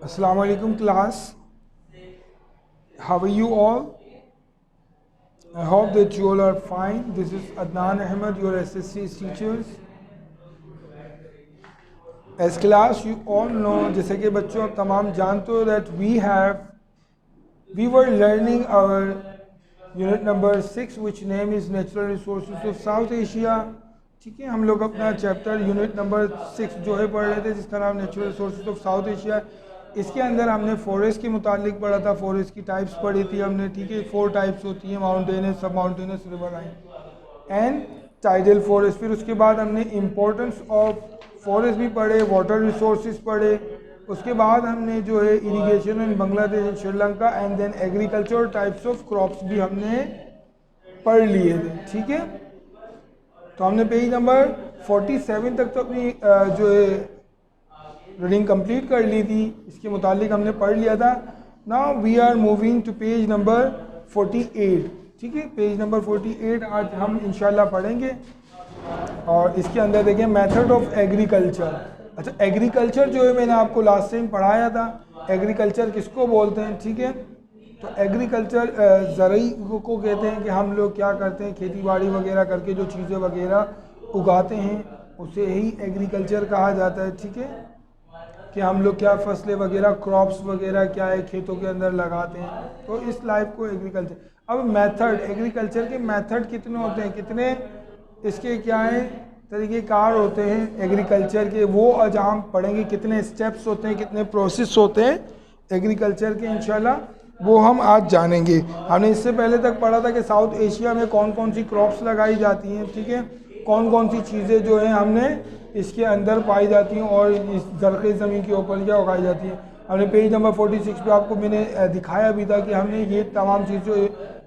Assalamu alaikum class. How are you all? I hope that you all are fine. This is Adnan Ahmed, your SSC teachers. As class, you all know, जैसे कि बच्चों आप तमाम जानते हो that we were learning our unit number 6 which name is Natural Resources of South Asia. ठीक है, हम लोग अपना चैप्टर यूनिट नंबर 6 जो है पढ़ रहे थे जिसका नाम natural resources of south Asia. इसके अंदर हमने फॉरेस्ट के मुतालिक पढ़ा था, फॉरेस्ट की टाइप्स पढ़ी थी हमने। ठीक है, 4 टाइप्स होती हैं, माउंटेनस, सब mountainous, riverine and tidal forest. फिर उसके बाद हमने इम्पोर्टेंस ऑफ फॉरेस्ट भी पढ़े, वाटर रिसोर्सेज पढ़े। उसके बाद हमने जो है irrigation in Bangladesh and Sri Lanka and then agriculture types of crops भी हमने पढ़ लिए थे। ठीक है, तो हमने पेज नंबर 47 तक तो अपनी जो है रीडिंग कंप्लीट कर ली थी, इसके मुतालिक हमने पढ़ लिया था। Now we are moving to page number 48। ठीक है, पेज नंबर 48 आज हम इंशाल्लाह पढ़ेंगे और इसके अंदर देखिए मेथड ऑफ एग्रीकल्चर। अच्छा, एग्रीकल्चर जो है मैंने आपको लास्ट टाइम पढ़ाया था, एग्रीकल्चर किसको बोलते हैं। ठीक है, तो एग्रीकल्चर ज़रूरी को कहते हैं कि हम लोग क्या करते हैं, खेती बाड़ी वगैरह करके जो चीज़ें वगैरह उगाते हैं उसे ही एग्रीकल्चर कहा जाता है। ठीक है, कि हम लोग क्या फसलें वगैरह, क्रॉप्स वगैरह क्या है खेतों के अंदर लगाते हैं, तो इस लाइफ को एग्रीकल्चर। अब मेथड, एग्रीकल्चर के मेथड कितने होते हैं, कितने इसके क्या है तरीक़ेकार होते हैं एग्रीकल्चर के, वो आज हम पढ़ेंगे। कितने स्टेप्स होते हैं, कितने प्रोसेस होते हैं एग्रीकल्चर के, इंशाल्लाह वो हम आज जानेंगे। हमने इससे पहले तक पढ़ा था कि साउथ एशिया में कौन कौन सी क्रॉप्स लगाई जाती हैं। ठीक है, कौन कौन सी चीज़ें जो हैं हमने इसके अंदर पाई जाती हैं और इस ज़रख़ीज़ ज़मीन के ऊपर क्या उगाई जाती हैं। हमने पेज नंबर 46 पे आपको मैंने दिखाया भी था कि हमने ये तमाम चीज़ जो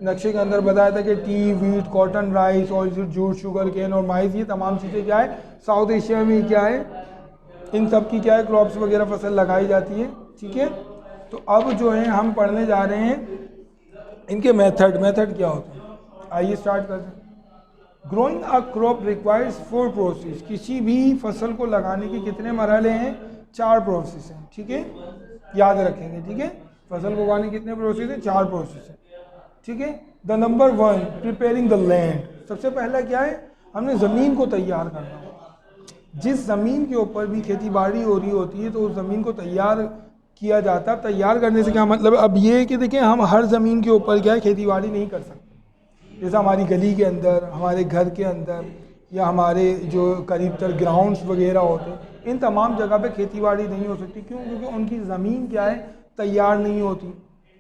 नक्शे के अंदर बताया था कि tea, wheat, cotton, rice, oil, jute, sugar cane और माइस, ये तमाम चीज़ें क्या है साउथ एशिया में क्या है, इन सब की क्या है क्रॉप्स वगैरह फसल लगाई जाती है। ठीक है, तो अब जो है हम पढ़ने जा रहे हैं इनके मेथड क्या होते हैं। आइए स्टार्ट करते हैं। Growing a crop requires 4 process. किसी भी फसल को लगाने के कितने मरहले हैं, 4 प्रोसेस हैं। ठीक है, याद रखेंगे। ठीक है, फसल को उगाने के कितने प्रोसेस हैं, 4 प्रोसेस हैं। ठीक है, the number 1 preparing the land. सबसे पहला क्या है, हमने ज़मीन को तैयार करना होगा। जिस ज़मीन के ऊपर भी खेती बाड़ी हो रही होती है तो उस ज़मीन को तैयार किया जाता है। तैयार करने से क्या मतलब, अब ये है कि देखिए हम हर ज़मीन के ऊपर क्या है खेती बाड़ी नहीं कर सकते। जैसे हमारी गली के अंदर, हमारे घर के अंदर या हमारे जो करीब तर ग्राउंड्स वगैरह होते हैं, इन तमाम जगह पे खेतीबाड़ी नहीं हो सकती। क्यों? क्योंकि उनकी ज़मीन क्या है तैयार नहीं होती।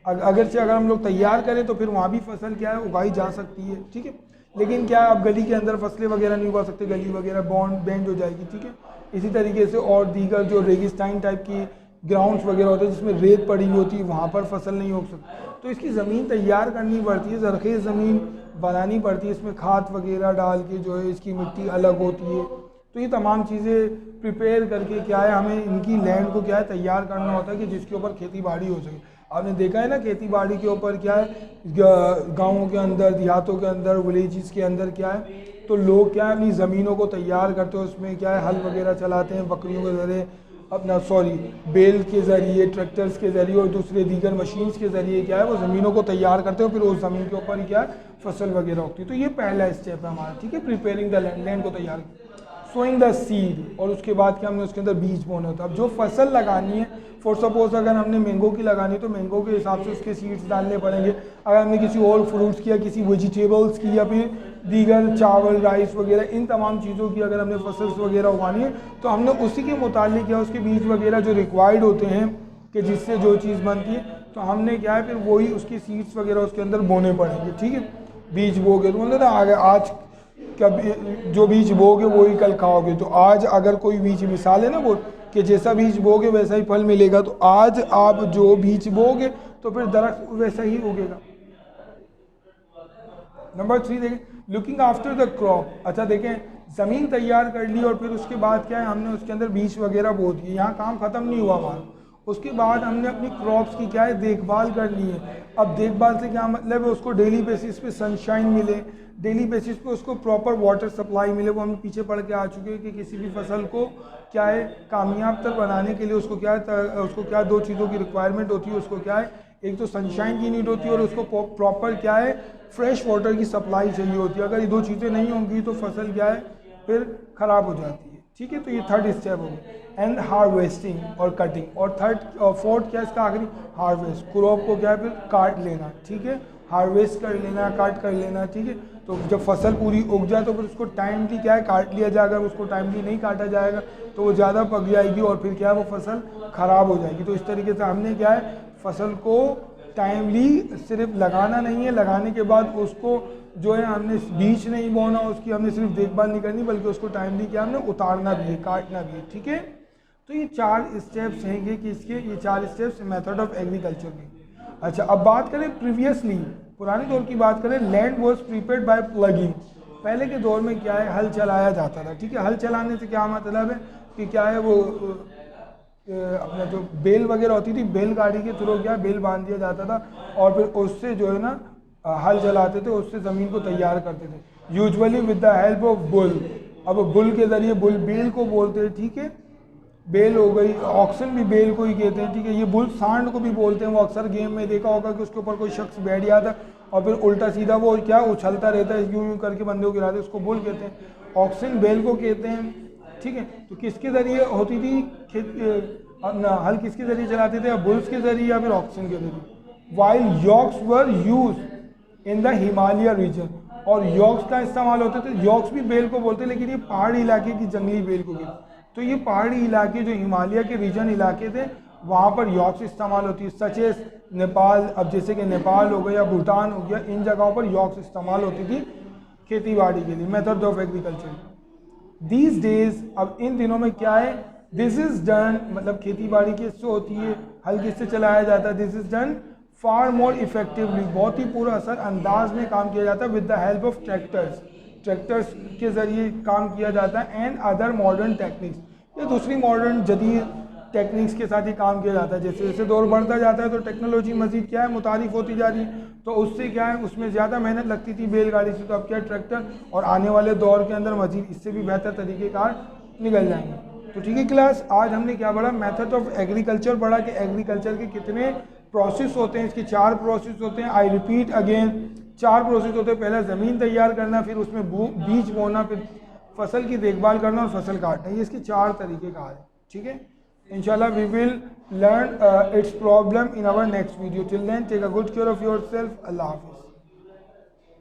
अगरचे अगर हम लोग तैयार करें तो फिर वहाँ भी फसल क्या है उगाई जा सकती है। ठीक है, लेकिन क्या है आप गली के अंदर फसलें वगैरह नहीं उगा सकते, गली वगैरह बैंड हो जाएगी। ठीक है, इसी तरीके से और दीगर जो रेगिस्तान टाइप की ग्राउंड्स वगैरह होते हैं जिसमें रेत पड़ी हुई होती है, वहाँ पर फसल नहीं उग सकती। तो इसकी ज़मीन तैयार करनी पड़ती है, ज़रख़ीज़ ज़मीन बनानी पड़ती है, इसमें खाद वगैरह डाल के जो है इसकी मिट्टी अलग होती है। तो ये तमाम चीज़ें प्रिपेयर करके क्या है हमें इनकी लैंड को क्या है तैयार करना होता है कि जिसके ऊपर खेती बाड़ी हो सके। आपने देखा है ना खेती बाड़ी के ऊपर क्या है गाँवों के अंदर, देहातों के अंदर, विलेजेस के अंदर क्या है तो लोग क्या है अपनी ज़मीनों को तैयार करते हैं, उसमें क्या है हल वगैरह चलाते हैं बकरियों के ज़रिए, अपना बेल के ज़रिए, ट्रैक्टर्स के ज़रिए और दूसरे दीगर मशीन्स के ज़रिए क्या है वो ज़मीनों को तैयार करते हैं, फिर उस ज़मीन के ऊपर क्या है फसल वगैरह होती है। तो ये पहला स्टेप है हमारा। ठीक है, प्रिपेयरिंग द लैंड को तैयार, सोइंग द सीड, और उसके बाद क्या हमने उसके अंदर बीज बोना होता है। अब जो फसल लगानी है, फॉर सपोज अगर हमने मैंगो की लगानी है तो मैंगो के हिसाब से उसके सीड्स डालने पड़ेंगे। अगर हमने किसी और फ्रूट्स की या किसी वेजिटेबल्स की या फिर दीगर चावल, राइस वगैरह, इन तमाम चीज़ों की अगर हमने फसल वगैरह उगानी है तो हमने उसी के मुतालिक या उसके बीज वगैरह जो रिक्वायर्ड होते हैं कि जिससे जो चीज़ बनती है तो हमने क्या है फिर वही उसकी सीड्स वगैरह उसके अंदर बोने पड़ेंगे। ठीक है, बीज बोगे तो मतलब आज कभी जो बीज बोगे वही कल खाओगे। तो आज अगर कोई बीज, मिसाल है ना वो कि जैसा बीज बोगे वैसा ही फल मिलेगा, तो आज आप जो बीज बोगे तो फिर दरख्त वैसा ही उगेगा। नंबर 3 देखें, लुकिंग आफ्टर द क्रॉप। अच्छा देखें, ज़मीन तैयार कर ली और फिर उसके बाद क्या है हमने उसके अंदर बीज वगैरह बो दिए, यहाँ काम ख़त्म नहीं हुआ हमारा। उसके बाद हमने अपनी क्रॉप्स की क्या है देखभाल करनी है। अब देखभाल से क्या मतलब है, उसको डेली बेसिस पे सनशाइन मिले, डेली बेसिस पे उसको प्रॉपर वाटर सप्लाई मिले। वो हम पीछे पढ़ के आ चुके हैं कि किसी भी फसल को क्या है कामयाब तक बनाने के लिए उसको क्या है उसको क्या दो चीज़ों की रिक्वायरमेंट होती है। उसको क्या है, एक तो सनशाइन की नीड होती है और उसको प्रॉपर क्या है फ्रेश वाटर की सप्लाई चाहिए होती है। अगर ये दो चीज़ें नहीं होंगी तो फसल क्या है फिर ख़राब हो जाती है। ठीक है, तो ये थर्ड स्टेप हो गया। एंड हार्वेस्टिंग और कटिंग, और थर्ड और फोर्थ क्या है इसका आखिरी, हार्वेस्ट। क्रॉप को क्या है फिर काट लेना। ठीक है, हार्वेस्ट कर लेना, काट कर लेना। ठीक है, तो जब फसल पूरी उग जाए तो फिर उसको टाइमली क्या है काट लिया जाएगा। उसको टाइमली नहीं काटा जाएगा तो वो ज़्यादा पक जाएगी और फिर क्या है वो फसल ख़राब हो जाएगी। तो इस तरीके से हमने क्या है फसल को टाइमली सिर्फ लगाना नहीं है, लगाने के बाद उसको जो है हमने बीज नहीं बोना, उसकी हमने सिर्फ देखभाल नहीं करनी बल्कि उसको टाइमली क्या हमने उतारना भी है, काटना भी है। ठीक है, तो ये 4 स्टेप्स हैं कि इसके, ये 4 स्टेप्स मेथड ऑफ एग्रीकल्चर के। अच्छा, अब बात करें प्रीवियसली, पुराने दौर की बात करें, land was prepared by plugging. पहले के दौर में क्या है हल चलाया जाता था। ठीक है, हल चलाने से क्या मतलब है कि क्या है वो अपना जो बेल वगैरह होती थी, बैलगाड़ी के थ्रू क्या बेल बांध दिया जाता था और फिर उससे जो है ना हल चलाते थे, उससे ज़मीन को तैयार करते थे, usually with the help of bull. अब बुल के ज़रिए, बुल बेल को बोलते हैं। ठीक है, बेल हो गई, ऑक्सन भी बेल को ही कहते हैं। ठीक है, ये बुल सांड को भी बोलते हैं। वो अक्सर गेम में देखा होगा कि उसके ऊपर कोई शख्स बैठ गया था और फिर उल्टा सीधा वो क्या उछलता रहता है, यूं यूं करके बंदे को गिराते, उसको बुल कहते हैं। ऑक्सन बेल को कहते हैं। ठीक है, तो किसके ज़रिए होती थी हल, किसके ज़रिए चलाते थे, या बुल्स के ज़रिए या फिर ऑक्सन के ज़रिए। While yaks were use in the Himalaya region, और यॉक्स का इस्तेमाल होते थे। यॉक्स भी बेल को बोलते हैं लेकिन ये पहाड़ी इलाके की जंगली बेल को कहते। तो ये पहाड़ी इलाके जो हिमालय के रीजन इलाके थे वहाँ पर यॉक्स इस्तेमाल होती है। सच एस नेपाल, अब जैसे कि नेपाल हो गया, भूटान हो गया, इन जगहों पर यॉक्स इस्तेमाल होती थी खेती बाड़ी के लिए, method of agriculture. These days, अब इन दिनों में क्या है, दिस इज डन, मतलब खेती बाड़ी किससे होती है, हल किससे चलाया जाता है, this is done far more effectively, बहुत ही पूरा असर अंदाज में काम किया जाता है with the help of tractors, tractors के ज़रिए काम किया जाता है। एंड अदर मॉडर्न टेक्निक्स, ये दूसरी मॉडर्न जदीद टेक्निक्स के साथ ही काम किया जाता है। जैसे जैसे दौर बढ़ता जाता है तो टेक्नोलॉजी मजीद क्या है मुतारिफ होती जा रही है, तो उससे क्या है उसमें ज़्यादा मेहनत लगती थी बैलगाड़ी से, तो अब क्या ट्रैक्टर, और आने वाले दौर के अंदर मजीद इससे भी बेहतर तरीके कार निकल जाएंगे। तो ठीक है क्लास, आज हमने क्या पढ़ा, मेथड ऑफ एग्रीकल्चर पढ़ा कि एग्रीकल्चर के कितने प्रोसेस होते हैं। इसके 4 प्रोसेस होते हैं। आई रिपीट अगेन, 4 प्रोसेस होते हैं। पहला ज़मीन तैयार करना, फिर उसमें बीज बोना, फिर फसल की देखभाल करना और फसल काटना। ये इसके 4 तरीके का है। ठीक है, इंशाल्लाह we will learn its problem in our next video. Till then take a good care of your self. अल्लाह हाफिज़।